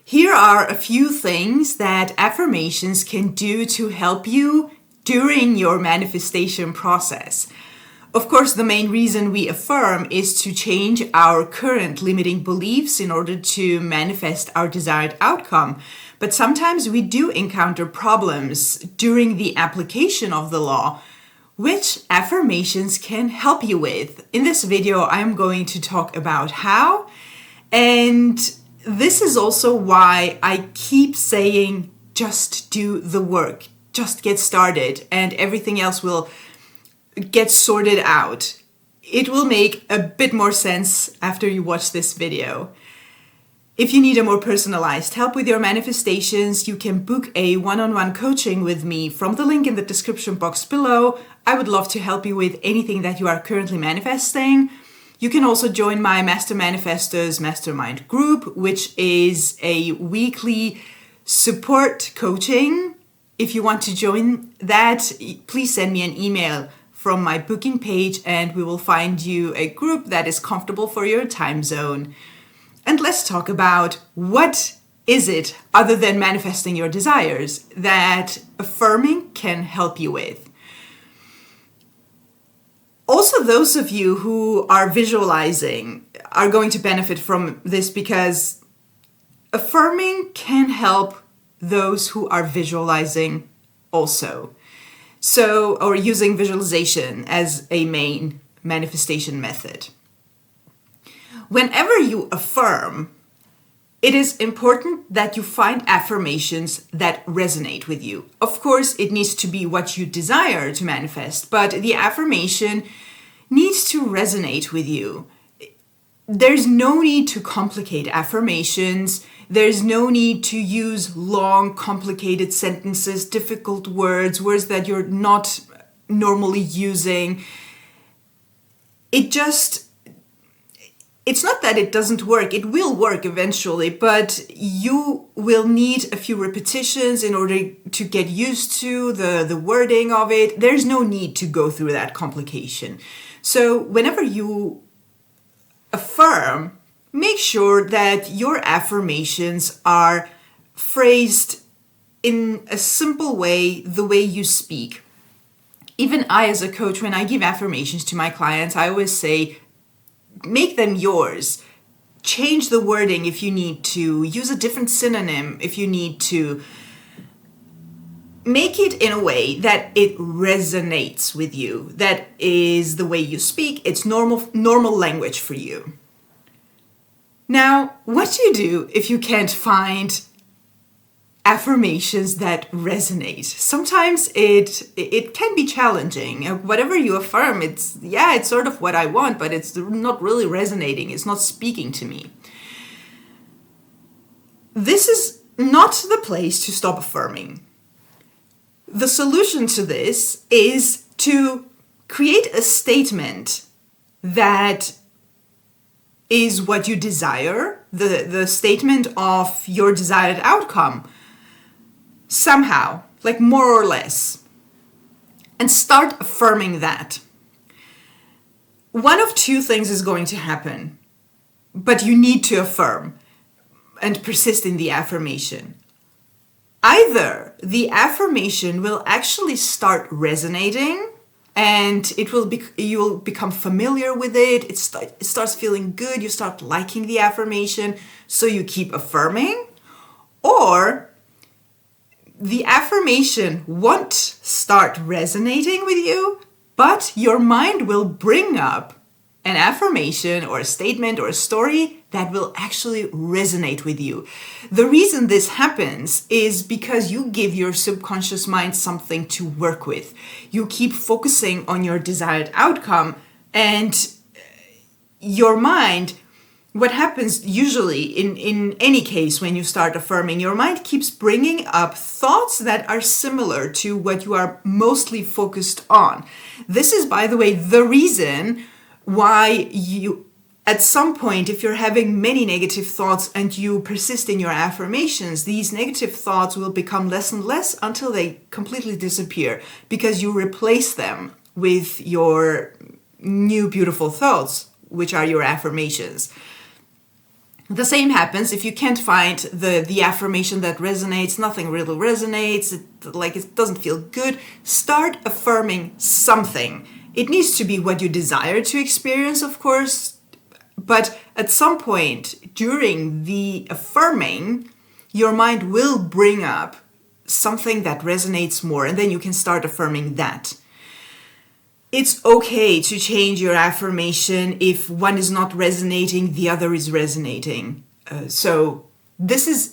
Here are a few things that affirmations can do to help you during your manifestation process. Of course, the main reason we affirm is to change our current limiting beliefs in order to manifest our desired outcome. But sometimes we do encounter problems during the application of the law, which affirmations can help you with. In this video, I'm going to talk about how, and this is also why I keep saying just do the work, just get started, and everything else will get sorted out. It will make a bit more sense after you watch this video. If you need a more personalized help with your manifestations, you can book a one-on-one coaching with me from the link in the description box below. I would love to help you with anything that you are currently manifesting. You can also join my Master Manifestors Mastermind group, which is a weekly support coaching. If you want to join that, please send me an email from my booking page and we will find you a group that is comfortable for your time zone. And let's talk about what is it other than manifesting your desires that affirming can help you with. Also, those of you who are visualizing are going to benefit from this because affirming can help those who are visualizing also. Or using visualization as a main manifestation method. Whenever you affirm, it is important that you find affirmations that resonate with you. Of course, it needs to be what you desire to manifest, but the affirmation needs to resonate with you. There's no need to complicate affirmations. There's no need to use long, complicated sentences, difficult words that you're not normally using. It's not that it doesn't work. It will work eventually, but you will need a few repetitions in order to get used to the wording of it. There's no need to go through that complication. So whenever you affirm, make sure that your affirmations are phrased in a simple way, the way you speak. Even I, as a coach, when I give affirmations to my clients, I always say, make them yours. Change the wording if you need to. Use a different synonym if you need to. Make it in a way that it resonates with you. That is the way you speak. It's normal language for you. Now, what do you do if you can't find affirmations that resonate? Sometimes it can be challenging. Whatever you affirm, it's sort of what I want, but it's not really resonating. It's not speaking to me. This is not the place to stop affirming. The solution to this is to create a statement that is what you desire, the statement of your desired outcome, somehow, like more or less, and start affirming that. One of two things is going to happen, but you need to affirm and persist in the affirmation. Either the affirmation will actually start resonating and you'll become familiar with it. It starts feeling good. You start liking the affirmation, so you keep affirming. Or the affirmation won't start resonating with you, but your mind will bring up an affirmation or a statement or a story that will actually resonate with you. The reason this happens is because you give your subconscious mind something to work with. You keep focusing on your desired outcome, and your mind, what happens usually in any case when you start affirming, your mind keeps bringing up thoughts that are similar to what you are mostly focused on. This is, by the way, the reason why you, at some point, if you're having many negative thoughts and you persist in your affirmations, these negative thoughts will become less and less until they completely disappear because you replace them with your new beautiful thoughts, which are your affirmations. The same happens if you can't find the affirmation that resonates, nothing really resonates, it doesn't feel good. Start affirming something. It needs to be what you desire to experience, of course, but at some point during the affirming, your mind will bring up something that resonates more, and then you can start affirming that. It's okay to change your affirmation if one is not resonating, the other is resonating. So this is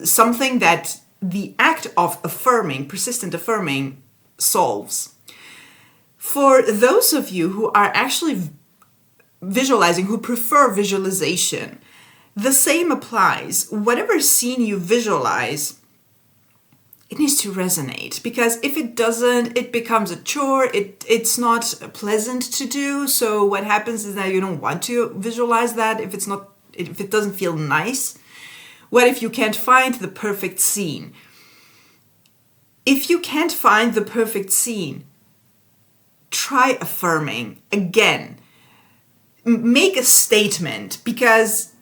something that the act of affirming, persistent affirming, solves. For those of you who are actually visualizing, who prefer visualization, the same applies. Whatever scene you visualize, it needs to resonate, because if it doesn't, it becomes a chore. It's not pleasant to do. So what happens is that you don't want to visualize that if it doesn't feel nice. What if you can't find the perfect scene? If you can't find the perfect scene, try affirming again. Make a statement, because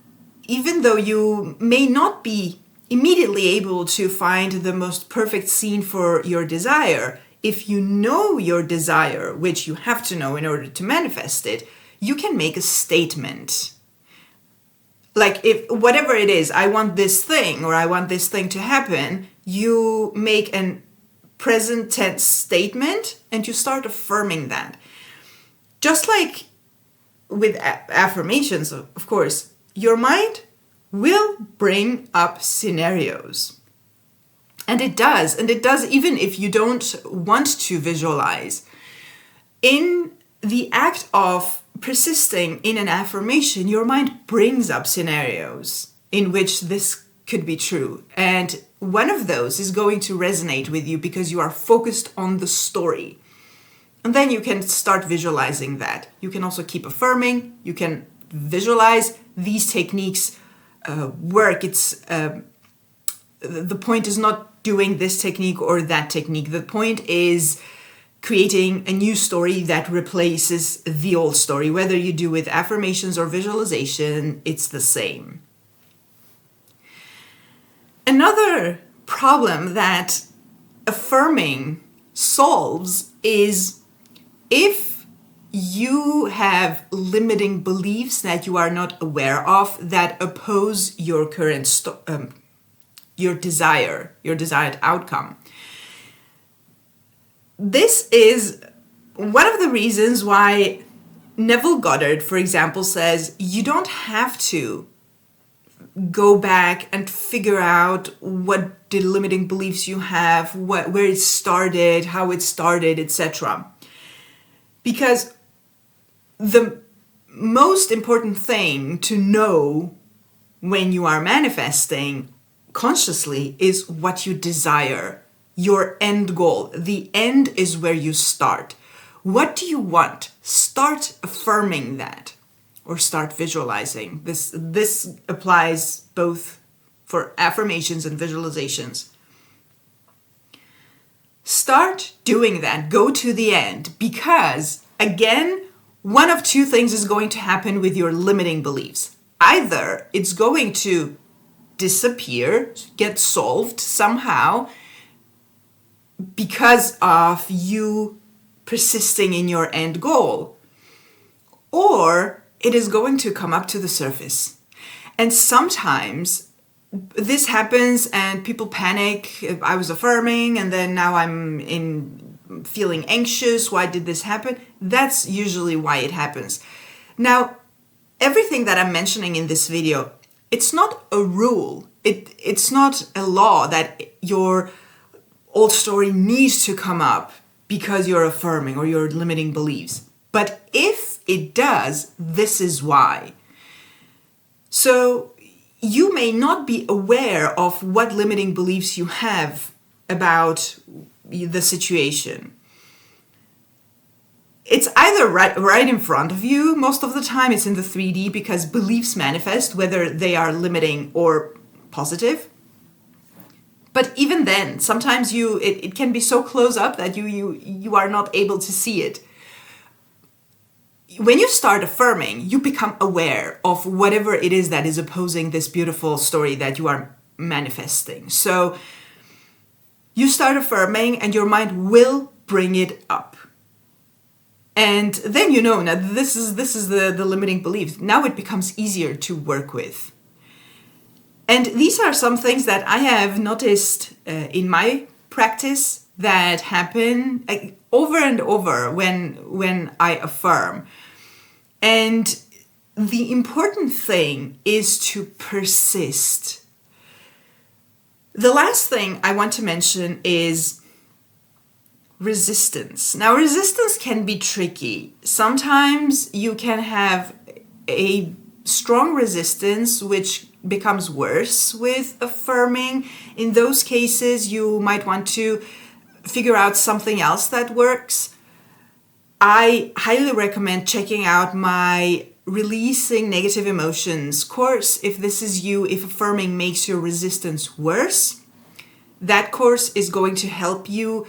even though you may not be immediately able to find the most perfect scene for your desire, if you know your desire, which you have to know in order to manifest it, you can make a statement. Like, if whatever it is, I want this thing, or I want this thing to happen, you make an present tense statement and you start affirming that. Just like with affirmations, of course, your mind will bring up scenarios. And it does even if you don't want to visualize. In the act of persisting in an affirmation, your mind brings up scenarios in which this could be true. And one of those is going to resonate with you because you are focused on the story. And then you can start visualizing that. You can also keep affirming. You can visualize. These techniques work. The point is not doing this technique or that technique. The point is creating a new story that replaces the old story. Whether you do with affirmations or visualization, it's the same. Another problem that affirming solves is if you have limiting beliefs that you are not aware of that oppose your current your desired outcome. This is one of the reasons why Neville Goddard, for example, says you don't have to go back and figure out what the limiting beliefs you have, where it started, how it started, etc. Because the most important thing to know when you are manifesting consciously is what you desire, your end goal. The end is where you start. What do you want? Start affirming that, or start visualizing. This applies both for affirmations and visualizations. Start doing that. Go to the end, because again, one of two things is going to happen with your limiting beliefs. Either it's going to disappear, get solved somehow because of you persisting in your end goal, or it is going to come up to the surface. And sometimes this happens and people panic. I was affirming and then now I'm feeling anxious. Why did this happen? That's usually why it happens. Now, everything that I'm mentioning in this video, it's not a rule. It's not a law that your old story needs to come up because you're affirming or your limiting beliefs. But if it does, this is why. So you may not be aware of what limiting beliefs you have about the situation. It's either right in front of you. Most of the time it's in the 3D because beliefs manifest whether they are limiting or positive. But even then, sometimes it can be so close up that you are not able to see it. when you start affirming, you become aware of whatever it is that is opposing this beautiful story that you are manifesting. So you start affirming and your mind will bring it up. And then you know, now this is the limiting belief. Now it becomes easier to work with. And these are some things that I have noticed in my practice that happen over and over when I affirm. And the important thing is to persist. The last thing I want to mention is resistance. Now, resistance can be tricky. Sometimes you can have a strong resistance, which becomes worse with affirming. In those cases, you might want to figure out something else that works. I highly recommend checking out my Releasing Negative Emotions course. If this is you, if affirming makes your resistance worse, that course is going to help you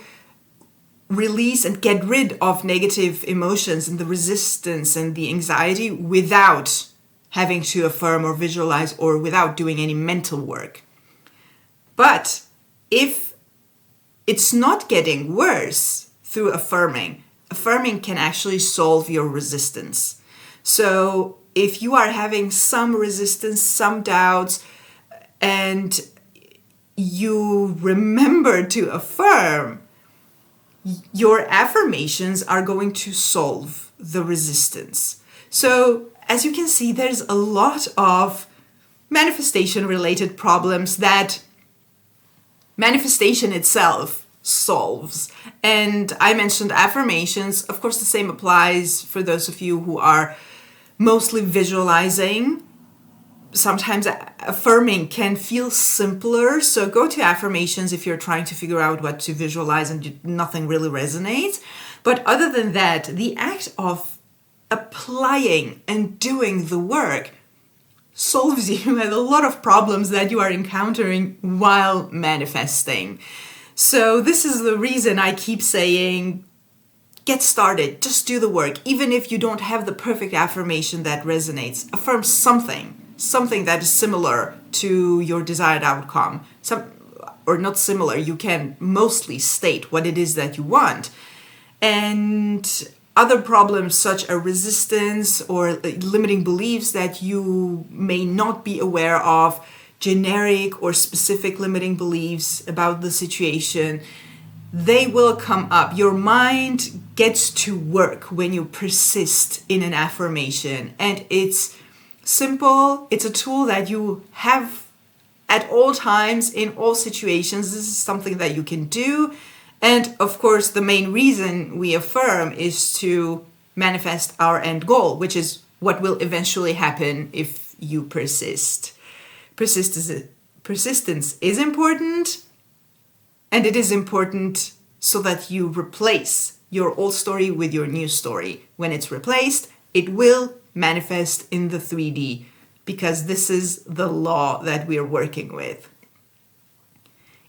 release and get rid of negative emotions and the resistance and the anxiety without having to affirm or visualize or without doing any mental work. But if it's not getting worse through affirming can actually solve your resistance. So if you are having some resistance, some doubts, and you remember to affirm, your affirmations are going to solve the resistance. So as you can see, there's a lot of manifestation-related problems that manifestation itself solves. And I mentioned affirmations. Of course, the same applies for those of you who are mostly visualizing. Sometimes affirming can feel simpler. So go to affirmations if you're trying to figure out what to visualize and nothing really resonates. But other than that, the act of applying and doing the work solves you with a lot of problems that you are encountering while manifesting. So this is the reason I keep saying, get started, just do the work. Even if you don't have the perfect affirmation that resonates, affirm something that is similar to your desired outcome. Or not similar, you can mostly state what it is that you want. And other problems such as resistance or limiting beliefs that you may not be aware of, generic or specific limiting beliefs about the situation, they will come up. Your mind gets to work when you persist in an affirmation. And it's simple. It's a tool that you have at all times, in all situations. This is something that you can do. And of course, the main reason we affirm is to manifest our end goal, which is what will eventually happen if you persist. Persistence is important, and it is important so that you replace your old story with your new story. When it's replaced, it will manifest in the 3D, because this is the law that we are working with.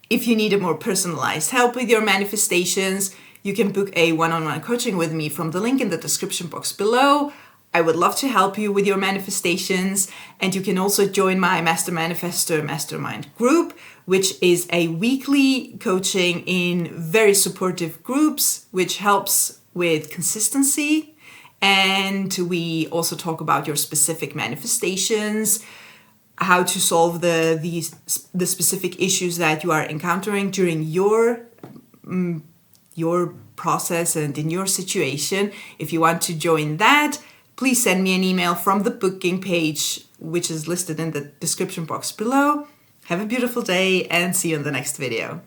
If you need a more personalized help with your manifestations, you can book a one-on-one coaching with me from the link in the description box below. I would love to help you with your manifestations, and you can also join my Master Manifestor Mastermind group, which is a weekly coaching in very supportive groups, which helps with consistency. And we also talk about your specific manifestations, how to solve the specific issues that you are encountering during your process and in your situation. If you want to join that, please send me an email from the booking page, which is listed in the description box below. Have a beautiful day and see you in the next video.